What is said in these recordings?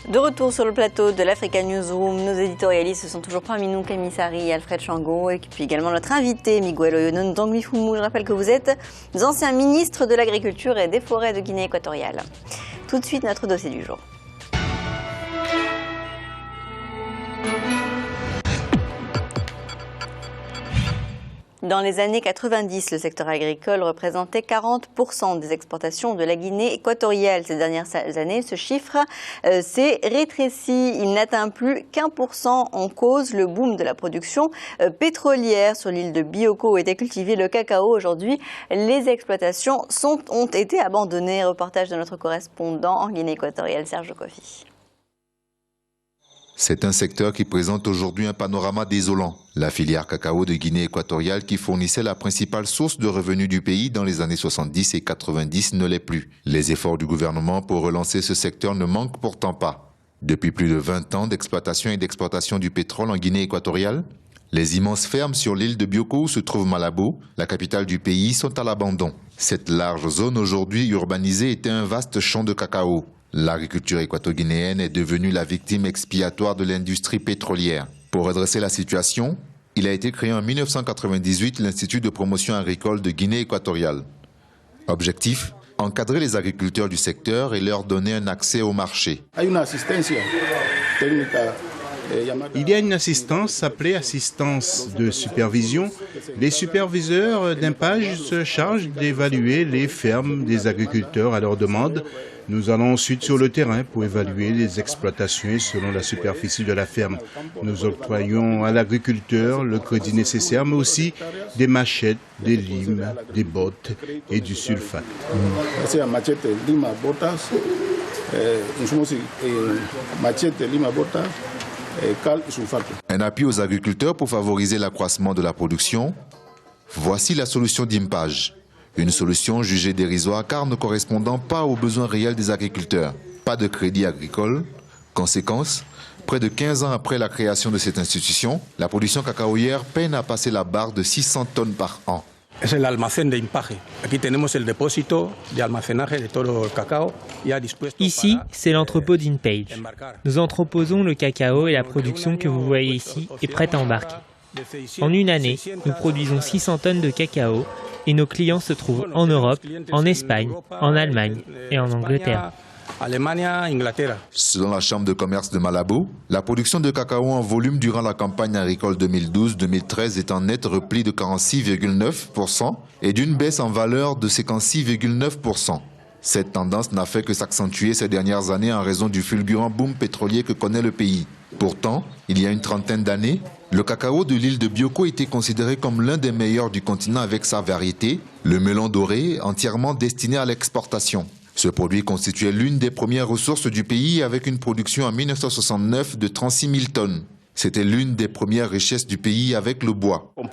De retour sur le plateau de l'Africa Newsroom, nos éditorialistes sont toujours parmi nous, Camille Sari, Alfred Chango, et puis également notre invité, Miguel Oyonon Dongui-Foumou. Je rappelle que vous êtes ancien ministre de l'Agriculture et des Forêts de Guinée équatoriale. Tout de suite, notre dossier du jour. Dans les années 90, le secteur agricole représentait 40% des exportations de la Guinée équatoriale. Ces dernières années, ce chiffre s'est rétréci. Il n'atteint plus qu'1% en cause le boom de la production pétrolière. Sur l'île de Bioko où était cultivé le cacao. Aujourd'hui, les exploitations ont été abandonnées. Reportage de notre correspondant en Guinée équatoriale, Serge Kofi. C'est un secteur qui présente aujourd'hui un panorama désolant. La filière cacao de Guinée équatoriale, qui fournissait la principale source de revenus du pays dans les années 70 et 90, ne l'est plus. Les efforts du gouvernement pour relancer ce secteur ne manquent pourtant pas. Depuis plus de 20 ans d'exploitation et d'exportation du pétrole en Guinée équatoriale, les immenses fermes sur l'île de Bioko où se trouve Malabo, la capitale du pays, sont à l'abandon. Cette large zone aujourd'hui urbanisée était un vaste champ de cacao. L'agriculture équato-guinéenne est devenue la victime expiatoire de l'industrie pétrolière. Pour redresser la situation, il a été créé en 1998 l'Institut de promotion agricole de Guinée équatoriale. Objectif : encadrer les agriculteurs du secteur et leur donner un accès au marché. Il y a une assistance appelée assistance de supervision. Les superviseurs d'impage se chargent d'évaluer les fermes des agriculteurs à leur demande. Nous allons ensuite sur le terrain pour évaluer les exploitations selon la superficie de la ferme. Nous octroyons à l'agriculteur le crédit nécessaire, mais aussi des machettes, des limes, des bottes et du sulfate. Un appui aux agriculteurs pour favoriser l'accroissement de la production. Voici la solution d'Impage. Une solution jugée dérisoire car ne correspondant pas aux besoins réels des agriculteurs. Pas de crédit agricole. Conséquence, près de 15 ans après la création de cette institution, la production cacaoyère peine à passer la barre de 600 tonnes par an. C'est l'almacén de Impage. Aquí tenemos el depósito de almacenaje de todo el cacao. Ici, c'est l'entrepôt d'Impage. Nous entreposons le cacao et la production que vous voyez ici est prête à embarquer. En une année, nous produisons 600 tonnes de cacao et nos clients se trouvent en Europe, en Espagne, en Allemagne et en Angleterre. Selon la Chambre de commerce de Malabo, la production de cacao en volume durant la campagne agricole 2012-2013 est en net repli de 46,9% et d'une baisse en valeur de 56,9%. Cette tendance n'a fait que s'accentuer ces dernières années en raison du fulgurant boom pétrolier que connaît le pays. Pourtant, il y a une trentaine d'années, le cacao de l'île de Bioko était considéré comme l'un des meilleurs du continent avec sa variété, le melon doré, entièrement destiné à l'exportation. Ce produit constituait l'une des premières ressources du pays avec une production en 1969 de 36 000 tonnes. C'était l'une des premières richesses du pays avec le bois. Nous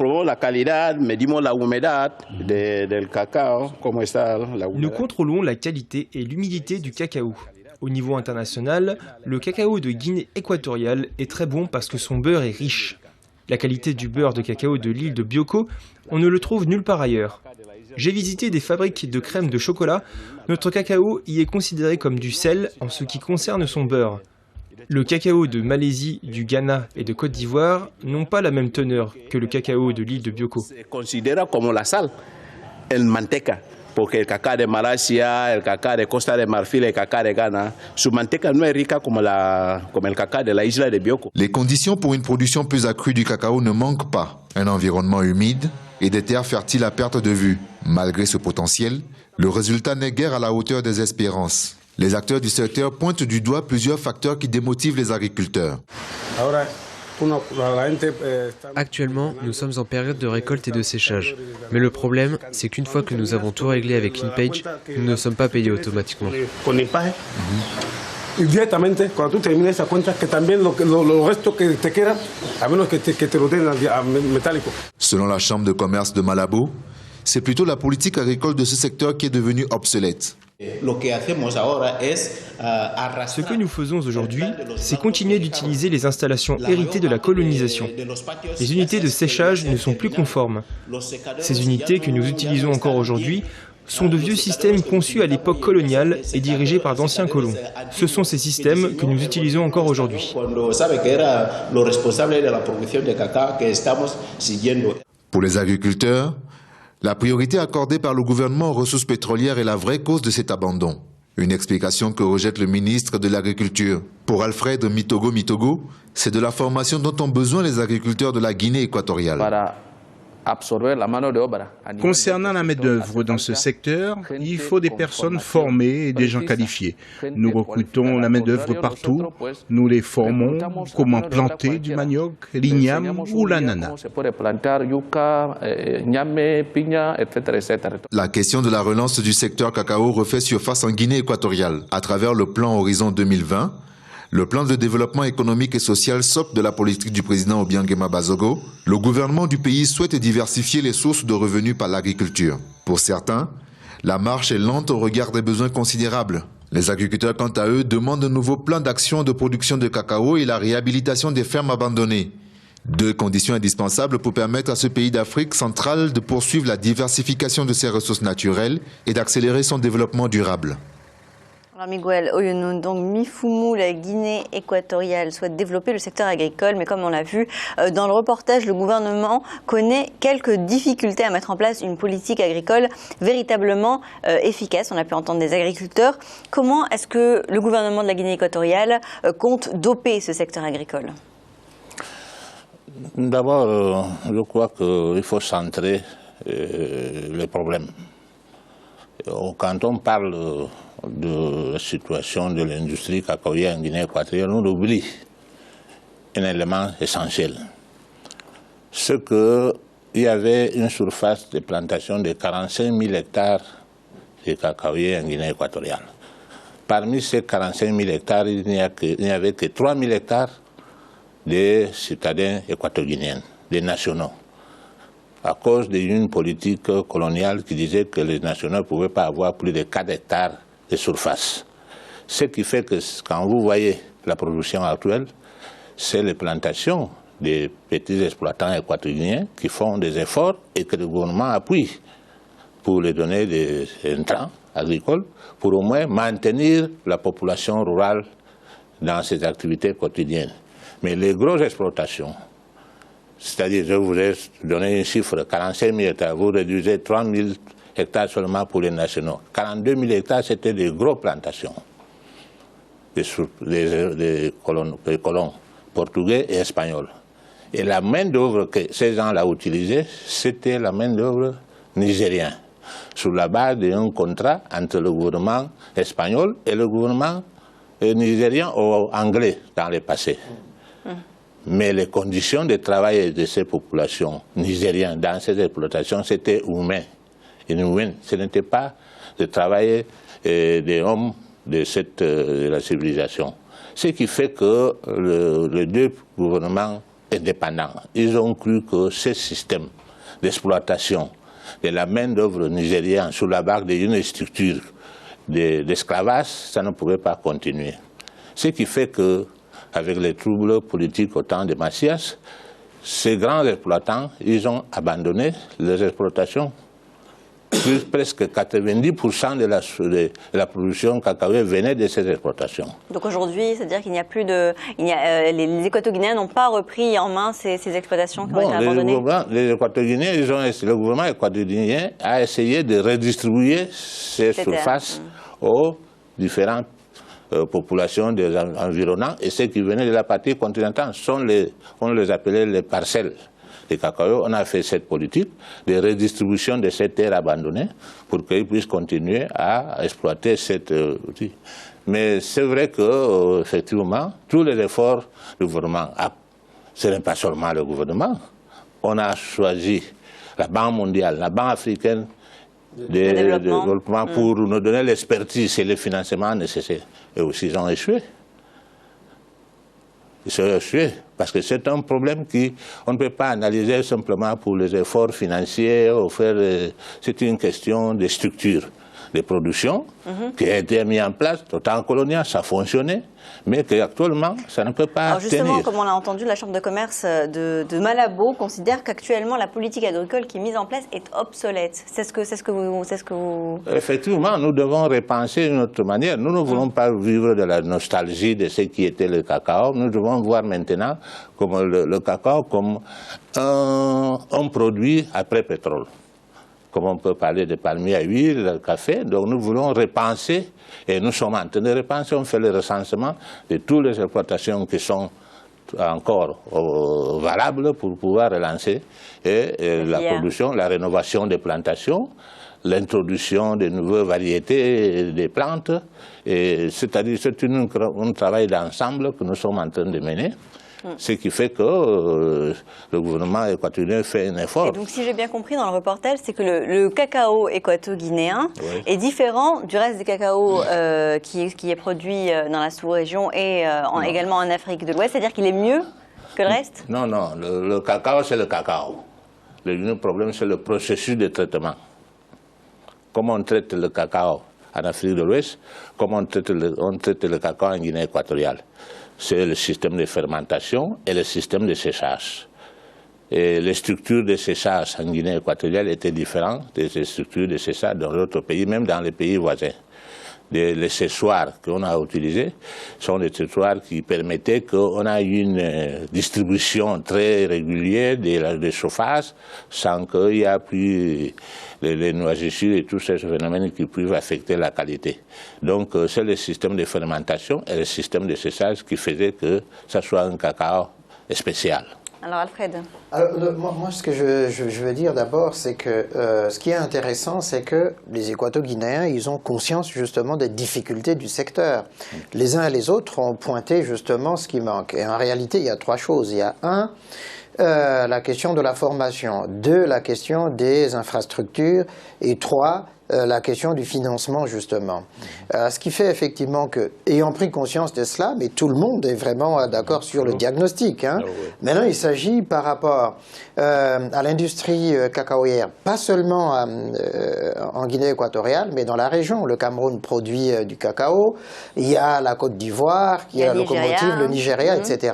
contrôlons la qualité et l'humidité du cacao. Au niveau international, le cacao de Guinée équatoriale est très bon parce que son beurre est riche. La qualité du beurre de cacao de l'île de Bioko, on ne le trouve nulle part ailleurs. J'ai visité des fabriques de crème de chocolat. Notre cacao y est considéré comme du sel en ce qui concerne son beurre. Le cacao de Malaisie, du Ghana et de Côte d'Ivoire n'ont pas la même teneur que le cacao de l'île de Bioko. Porque el cacao de Malasia, el cacao de Costa de Marfil, el cacao de Ghana, su manteca no es rica como el cacao de la isla de Bioko. Les conditions pour une production plus accrue du cacao ne manquent pas. Un environnement humide et des terres fertiles à perte de vue. Malgré ce potentiel, le résultat n'est guère à la hauteur des espérances. Les acteurs du secteur pointent du doigt plusieurs facteurs qui démotivent les agriculteurs. Actuellement, nous sommes en période de récolte et de séchage. Mais le problème, c'est qu'une fois que nous avons tout réglé avec Impage, nous ne sommes pas payés automatiquement. Selon la Chambre de commerce de Malabo, c'est plutôt la politique agricole de ce secteur qui est devenue obsolète. Ce que nous faisons aujourd'hui, c'est continuer d'utiliser les installations héritées de la colonisation. Les unités de séchage ne sont plus conformes. Ces unités que nous utilisons encore aujourd'hui sont de vieux systèmes conçus à l'époque coloniale et dirigés par d'anciens colons. Ce sont ces systèmes que nous utilisons encore aujourd'hui. Pour les agriculteurs, la priorité accordée par le gouvernement aux ressources pétrolières est la vraie cause de cet abandon. Une explication que rejette le ministre de l'Agriculture. Pour Alfred Mitogo, c'est de la formation dont ont besoin les agriculteurs de la Guinée équatoriale. Concernant la main-d'œuvre dans ce secteur, il faut des personnes formées et des gens qualifiés. Nous recrutons la main-d'œuvre partout. Nous les formons comment planter du manioc, l'igname ou l'ananas. La question de la relance du secteur cacao refait surface en Guinée équatoriale à travers le plan Horizon 2020. Le plan de développement économique et social SOP de la politique du président Obiangema Bazogo, le gouvernement du pays souhaite diversifier les sources de revenus par l'agriculture. Pour certains, la marche est lente au regard des besoins considérables. Les agriculteurs, quant à eux, demandent un nouveau plan d'action de production de cacao et la réhabilitation des fermes abandonnées. Deux conditions indispensables pour permettre à ce pays d'Afrique centrale de poursuivre la diversification de ses ressources naturelles et d'accélérer son développement durable. Alors Miguel Oyoun, donc Mifumu, la Guinée équatoriale, souhaite développer le secteur agricole, mais comme on l'a vu dans le reportage, le gouvernement connaît quelques difficultés à mettre en place une politique agricole véritablement efficace. On a pu entendre des agriculteurs. Comment est-ce que le gouvernement de la Guinée équatoriale compte doper ce secteur agricole? D'abord, je crois qu'il faut centrer les problèmes. Quand on parle de la situation de l'industrie cacaoyère en Guinée équatoriale, on oublie un élément essentiel. C'est qu'il y avait une surface de plantation de 45 000 hectares de cacaoyers en Guinée équatoriale. Parmi ces 45 000 hectares, il n'y avait que 3 000 hectares de citadins équato-guinéens, des nationaux, à cause d'une politique coloniale qui disait que les nationaux ne pouvaient pas avoir plus de 4 hectares de surface. Ce qui fait que quand vous voyez la production actuelle, c'est les plantations des petits exploitants équatoriens qui font des efforts et que le gouvernement appuie pour les donner des intrants agricoles, pour au moins maintenir la population rurale dans ses activités quotidiennes. Mais les grosses exploitations, c'est-à-dire, je vous ai donné un chiffre, 45 000 hectares, vous réduisez 3 000 hectares seulement pour les nationaux. 42 000 hectares, c'était des grosses plantations, des colons portugais et espagnols. Et la main-d'œuvre que ces gens-là utilisaient, c'était la main-d'œuvre nigérienne, sur la base d'un contrat entre le gouvernement espagnol et le gouvernement nigérien ou anglais dans le passé. Mais les conditions de travail de ces populations nigériennes dans ces exploitations, c'était humain. Ce n'était pas de travail des hommes de la civilisation. Ce qui fait que les deux gouvernements indépendants, ils ont cru que ce système d'exploitation de la main-d'œuvre nigérienne sous la base d'une structure d'esclavage, ça ne pouvait pas continuer. Ce qui fait que, avec les troubles politiques au temps de Macias, ces grands exploitants, ils ont abandonné les exploitations. Presque 90% de la production cacaoyère venait de ces exploitations. Donc aujourd'hui, c'est-à-dire qu'il n'y a plus de... les Équato-Guinéens n'ont pas repris en main ces exploitations qui ont été abandonnées. Les Équato-Guinéens, le gouvernement équato-guinéen a essayé de redistribuer ces surfaces aux différentes populations des environnants, et ceux qui venaient de la partie continentale, on les appelait les parcelles de cacao. On a fait cette politique de redistribution de ces terres abandonnées pour qu'ils puissent continuer à exploiter cette outil. Mais c'est vrai que effectivement, tous les efforts du gouvernement, ce n'est pas seulement le gouvernement, on a choisi la Banque mondiale, la Banque africaine de développement pour nous donner l'expertise et le financement nécessaires. Et aussi, ils ont échoué. Ils ont échoué parce que c'est un problème qu'on ne peut pas analyser simplement pour les efforts financiers. C'est une question de structure, de production qui a été mis en place au temps colonial, ça fonctionnait, mais qu'actuellement, ça ne peut pas Alors justement, tenir. comme on l'a entendu, la Chambre de commerce de Malabo considère qu'actuellement, la politique agricole qui est mise en place est obsolète. C'est ce que vous... Effectivement, nous devons repenser d'une autre manière. Nous ne voulons pas vivre de la nostalgie de ce qui était le cacao. Nous devons voir maintenant comme le cacao comme un produit après pétrole. Comme on peut parler de palmier à huile, de café. Donc nous voulons repenser, et nous sommes en train de repenser, on fait le recensement de toutes les exploitations qui sont encore valables pour pouvoir relancer la production, la rénovation des plantations, l'introduction de nouvelles variétés des plantes. C'est-à-dire c'est un travail d'ensemble que nous sommes en train de mener. Ce qui fait que le gouvernement équatorien fait un effort. Et donc, si j'ai bien compris dans le reportage, c'est que le cacao équato-guinéen est différent du reste des cacao qui est produit dans la sous-région et également en Afrique de l'Ouest. C'est-à-dire qu'il est mieux que le reste? Non, non. Le cacao, c'est le cacao. Le problème, c'est le processus de traitement. Comment on traite le cacao en Afrique de l'Ouest, comment on traite le cacao en Guinée équatoriale. C'est le système de fermentation et le système de séchage. Et les structures de séchage en Guinée équatoriale étaient différentes des structures de séchage dans d'autres pays, même dans les pays voisins. Les séchoirs qu'on a utilisés sont des séchoirs qui permettaient qu'on ait une distribution très régulière des chauffages sans qu'il y ait plus les noisissures et tous ces phénomènes qui peuvent affecter la qualité. Donc c'est le système de fermentation et le système de séchage qui faisait que ça soit un cacao spécial. Alors Alfred. Alors, moi, ce que je veux dire d'abord, c'est que ce qui est intéressant, c'est que les Équato-Guinéens, ils ont conscience justement des difficultés du secteur. Les uns et les autres ont pointé justement ce qui manque. Et en réalité, il y a trois choses. Il y a la question de la formation, 2, la question des infrastructures, et 3, la question du financement, justement. Ce qui fait effectivement que, ayant pris conscience de cela, mais tout le monde est vraiment d'accord sur le diagnostic. Hein. Maintenant, il s'agit par rapport à l'industrie cacaoyère, pas seulement en Guinée équatoriale, mais dans la région. Le Cameroun produit du cacao, il y a la Côte d'Ivoire, il y a la locomotive, le Nigeria, etc.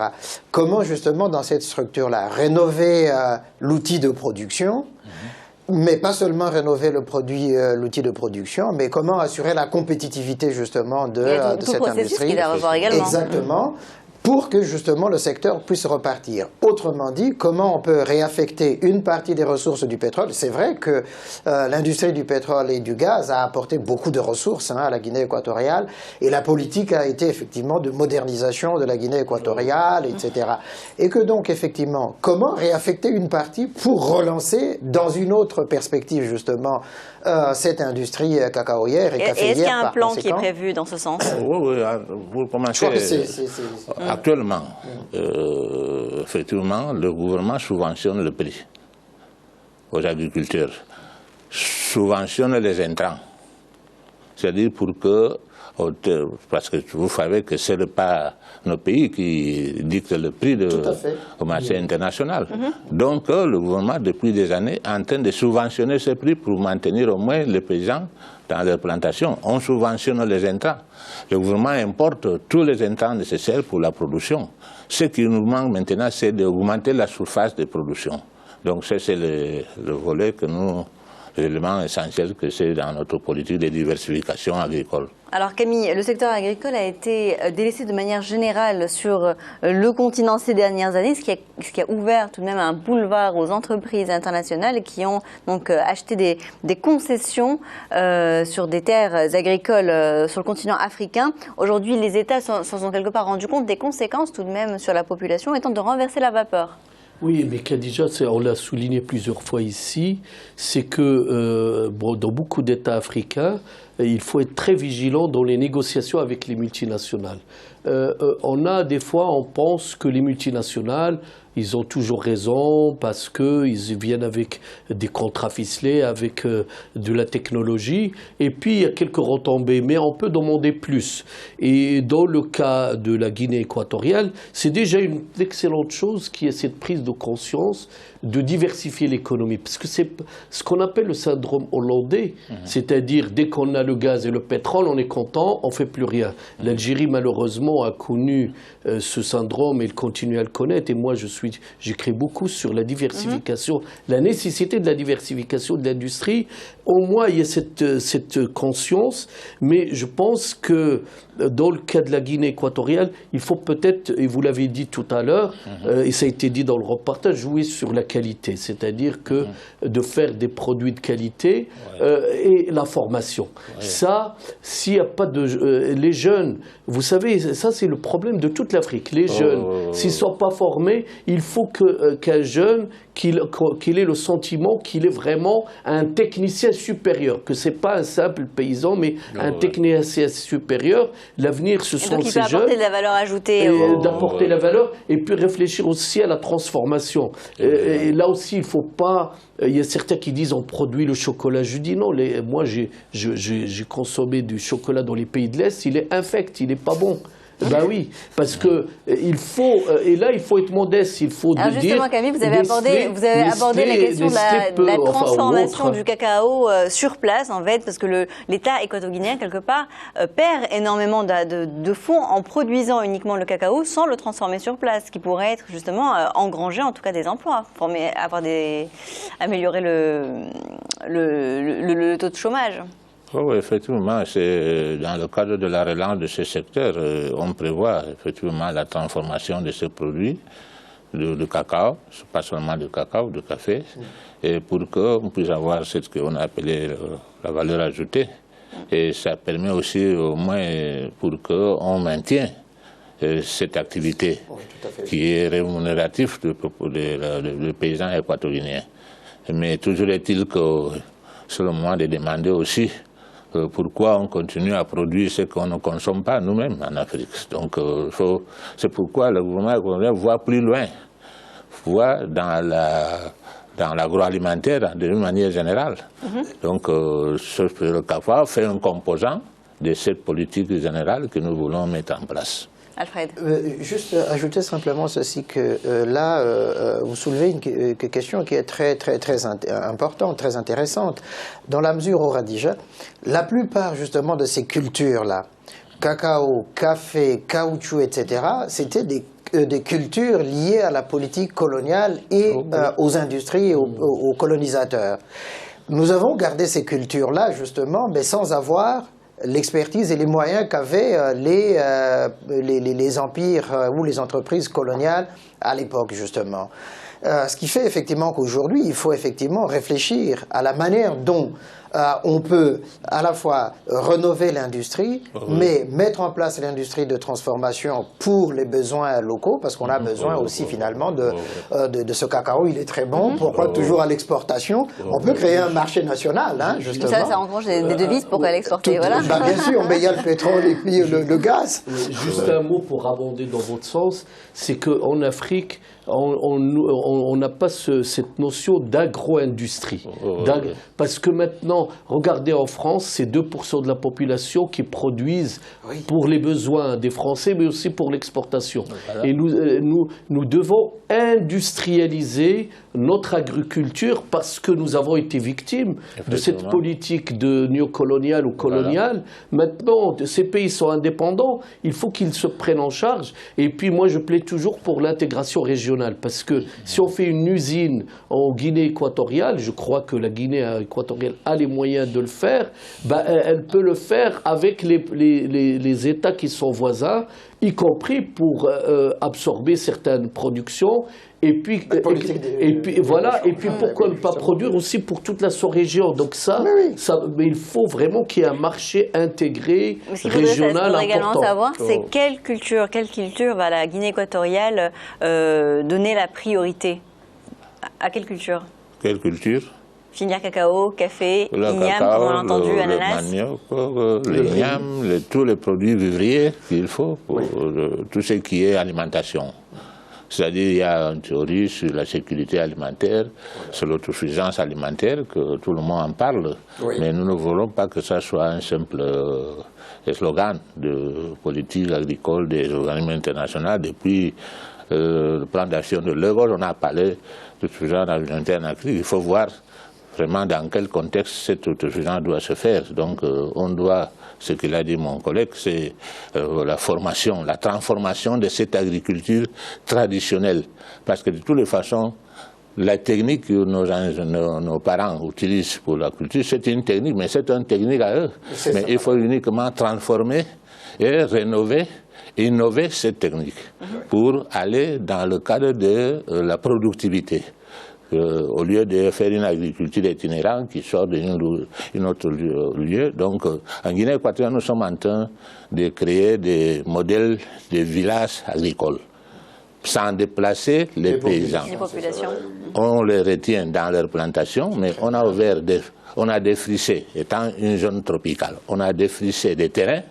Comment, justement, dans cette structure-là, rénover l'outil de production, mais pas seulement rénover l'outil de production, mais comment assurer la compétitivité justement de cette industrie. Qu'il a à revoir également. Exactement. Pour que justement le secteur puisse repartir. Autrement dit, comment on peut réaffecter une partie des ressources du pétrole. C'est vrai que l'industrie du pétrole et du gaz a apporté beaucoup de ressources à la Guinée équatoriale, et la politique a été effectivement de modernisation de la Guinée équatoriale, etc. Et que donc effectivement, comment réaffecter une partie pour relancer dans une autre perspective justement cette industrie cacaoyère et caféière. Est-ce qu'il y a un plan qui est prévu dans ce sens? Oui, vous commencez. Actuellement, effectivement, le gouvernement subventionne le prix aux agriculteurs, subventionne les intrants. C'est-à-dire pour que, parce que vous savez que ce n'est pas nos pays qui dictent le prix au marché international. Donc le gouvernement, depuis des années, est en train de subventionner ce prix pour maintenir au moins les paysans dans leurs plantations. On subventionne les intrants. Le gouvernement importe tous les intrants nécessaires pour la production. Ce qui nous manque maintenant, c'est d'augmenter la surface de production. Donc c'est le volet que nous, l'élément essentiel que c'est dans notre politique de diversification agricole. Alors Camille, le secteur agricole a été délaissé de manière générale sur le continent ces dernières années, ce qui a ouvert tout de même un boulevard aux entreprises internationales qui ont donc acheté des concessions sur des terres agricoles sur le continent africain. Aujourd'hui, les États s'en sont quelque part rendus compte des conséquences tout de même sur la population et tentent de renverser la vapeur. Oui, mais Khadija, on l'a souligné plusieurs fois ici, c'est que dans beaucoup d'États africains, il faut être très vigilant dans les négociations avec les multinationales. Des fois, on pense que les multinationales, ils ont toujours raison parce qu'ils viennent avec des contrats ficelés, avec de la technologie. Et puis, il y a quelques retombées, mais on peut demander plus. Et dans le cas de la Guinée équatoriale, c'est déjà une excellente chose qui est cette prise de conscience de diversifier l'économie. Parce que c'est ce qu'on appelle le syndrome hollandais, c'est-à-dire dès qu'on a le gaz et le pétrole, on est content, on ne fait plus rien. L'Algérie, malheureusement, a connu ce syndrome et il continue à le connaître. Et moi, j'écris beaucoup sur la diversification, la nécessité de la diversification de l'industrie. Au moins, il y a cette conscience, mais je pense que dans le cas de la Guinée équatoriale, il faut peut-être, et vous l'avez dit tout à l'heure, et ça a été dit dans le reportage, jouer sur la qualité, c'est-à-dire que de faire des produits de qualité et la formation. Ça, s'il n'y a pas de... les jeunes, vous savez, ça c'est le problème de toute l'Afrique. Les jeunes, s'ils ne sont pas formés, il faut qu'un jeune, qu'il ait le sentiment qu'il est vraiment un technicien supérieur, que ce n'est pas un simple paysan, mais un technicien supérieur. L'avenir, ce sont ces jeunes. Donc il peut apporter de la valeur ajoutée. D'apporter la valeur, et puis réfléchir aussi à la transformation. Et là aussi, il ne faut pas... Il y a certains qui disent on produit le chocolat. Je dis non, moi j'ai consommé du chocolat dans les pays de l'Est, il est infect, il n'est pas bon. Ben oui, parce que il faut, et là il faut être modeste, il faut alors justement, dire... Camille, vous avez abordé la question de la transformation du cacao sur place, en fait, parce que l'État équato-guinéen, quelque part, perd énormément de fonds en produisant uniquement le cacao sans le transformer sur place, ce qui pourrait être justement engranger en tout cas des emplois, améliorer le taux de chômage. Oui, effectivement, c'est dans le cadre de la relance de ce secteur, on prévoit effectivement la transformation de ces produits de cacao, pas seulement de cacao, de café, et pour qu'on puisse avoir ce qu'on a appelé la valeur ajoutée. Et ça permet aussi au moins pour qu'on maintienne cette activité qui est rémunérative du paysan équatorien. Mais toujours est-il que c'est le moment de demander aussi pourquoi on continue à produire ce qu'on ne consomme pas nous-mêmes en Afrique. Donc c'est pourquoi le gouvernement équatorien voit plus loin, voit dans l'agroalimentaire d'une manière générale. Donc le café fait un composant de cette politique générale que nous voulons mettre en place. Alfred. Juste ajouter simplement ceci, que là, vous soulevez une question qui est très importante, très intéressante, dans la mesure où Radija, la plupart justement de ces cultures-là, cacao, café, caoutchouc, etc., c'était des cultures liées à la politique coloniale et aux industries et aux colonisateurs. Nous avons gardé ces cultures-là justement, mais sans avoir l'expertise et les moyens qu'avaient les empires ou les entreprises coloniales à l'époque, justement. Ce qui fait effectivement qu'aujourd'hui, il faut effectivement réfléchir à la manière dont on peut à la fois rénover l'industrie, mais mettre en place l'industrie de transformation pour les besoins locaux, parce qu'on a besoin aussi finalement de ce cacao, il est très bon, pourquoi toujours à l'exportation? On peut créer un marché national, hein, justement. Ça engrange des devises pour l'exporter, voilà. Bien sûr, mais il y a le pétrole et puis le gaz. Juste un mot pour abonder dans votre sens, c'est qu'en Afrique, on n'a pas cette notion d'agro-industrie. Parce que maintenant, regardez en France, c'est 2% de la population qui produisent pour les besoins des Français, mais aussi pour l'exportation. Voilà. Et nous devons industrialiser notre agriculture parce que nous avons été victimes de cette politique de néocoloniale ou coloniale. Voilà. Maintenant, ces pays sont indépendants, il faut qu'ils se prennent en charge. Et puis moi, je plaide toujours pour l'intégration régionale, parce que si on fait une usine en Guinée équatoriale, je crois que la Guinée équatoriale a les moyens de le faire, elle peut le faire avec les États qui sont voisins, y compris pour absorber certaines productions. Et puis pourquoi ne pas produire aussi pour toute la sous-région? Donc mais il faut vraiment qu'il y ait un marché intégré, régional important. Ce qu'il faudrait également savoir, c'est quelle culture va la Guinée équatoriale donner la priorité? À quelle culture? Quelle culture? Filière cacao, café, igname, comme on a entendu, ananas. Le manioc, l'igname, tous les produits vivriers qu'il faut pour tout ce qui est alimentation. C'est-à-dire il y a une théorie sur la sécurité alimentaire, sur l'autosuffisance alimentaire, que tout le monde en parle, mais nous ne voulons pas que ça soit un simple slogan de politique agricole des organismes internationaux. Depuis le plan d'action de Lagos, on a parlé d'autosuffisance alimentaire en Afrique. Il faut voir vraiment dans quel contexte cette autosuffisance doit se faire. Donc on doit, ce qu'il a dit mon collègue, c'est la formation, la transformation de cette agriculture traditionnelle. Parce que de toutes les façons, la technique que nos parents utilisent pour la culture, c'est une technique, mais c'est une technique à eux. Mais il faut uniquement transformer et rénover, innover cette technique pour aller dans le cadre de la productivité. Au lieu de faire une agriculture itinérante qui sort d'un autre lieu. Donc en Guinée équatoriale, nous sommes en train de créer des modèles de villages agricoles, sans déplacer les paysans. On les retient dans leurs plantations, mais on a défriché, étant une zone tropicale, on a défriché des terrains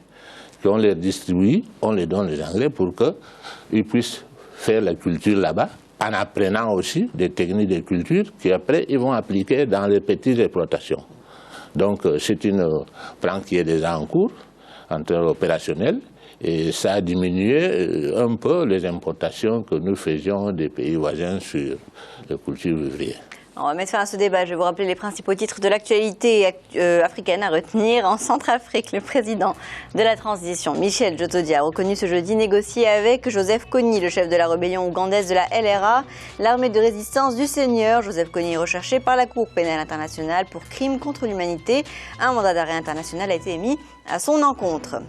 qu'on les distribue, on les donne les engrais pour qu'ils puissent faire la culture là-bas, en apprenant aussi des techniques de culture qu'après ils vont appliquer dans les petites exploitations. Donc c'est un plan qui est déjà en cours, en termes opérationnels, et ça a diminué un peu les importations que nous faisions des pays voisins sur les cultures vivrières. On va mettre fin à ce débat. Je vais vous rappeler les principaux titres de l'actualité africaine à retenir. En Centrafrique, le président de la transition, Michel Djotodia, a reconnu ce jeudi négocier avec Joseph Kony, le chef de la rébellion ougandaise de la LRA, l'armée de résistance du Seigneur. Joseph Kony est recherché par la Cour pénale internationale pour crimes contre l'humanité. Un mandat d'arrêt international a été émis à son encontre.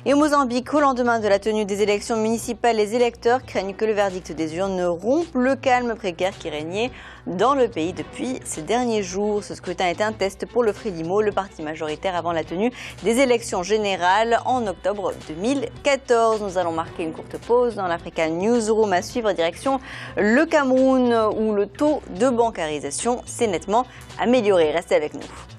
Et au Mozambique, au lendemain de la tenue des élections municipales, les électeurs craignent que le verdict des urnes ne rompe le calme précaire qui régnait dans le pays depuis ces derniers jours. Ce scrutin est un test pour le Frélimo, le parti majoritaire avant la tenue des élections générales en octobre 2014. Nous allons marquer une courte pause dans l'African Newsroom à suivre direction le Cameroun où le taux de bancarisation s'est nettement amélioré. Restez avec nous.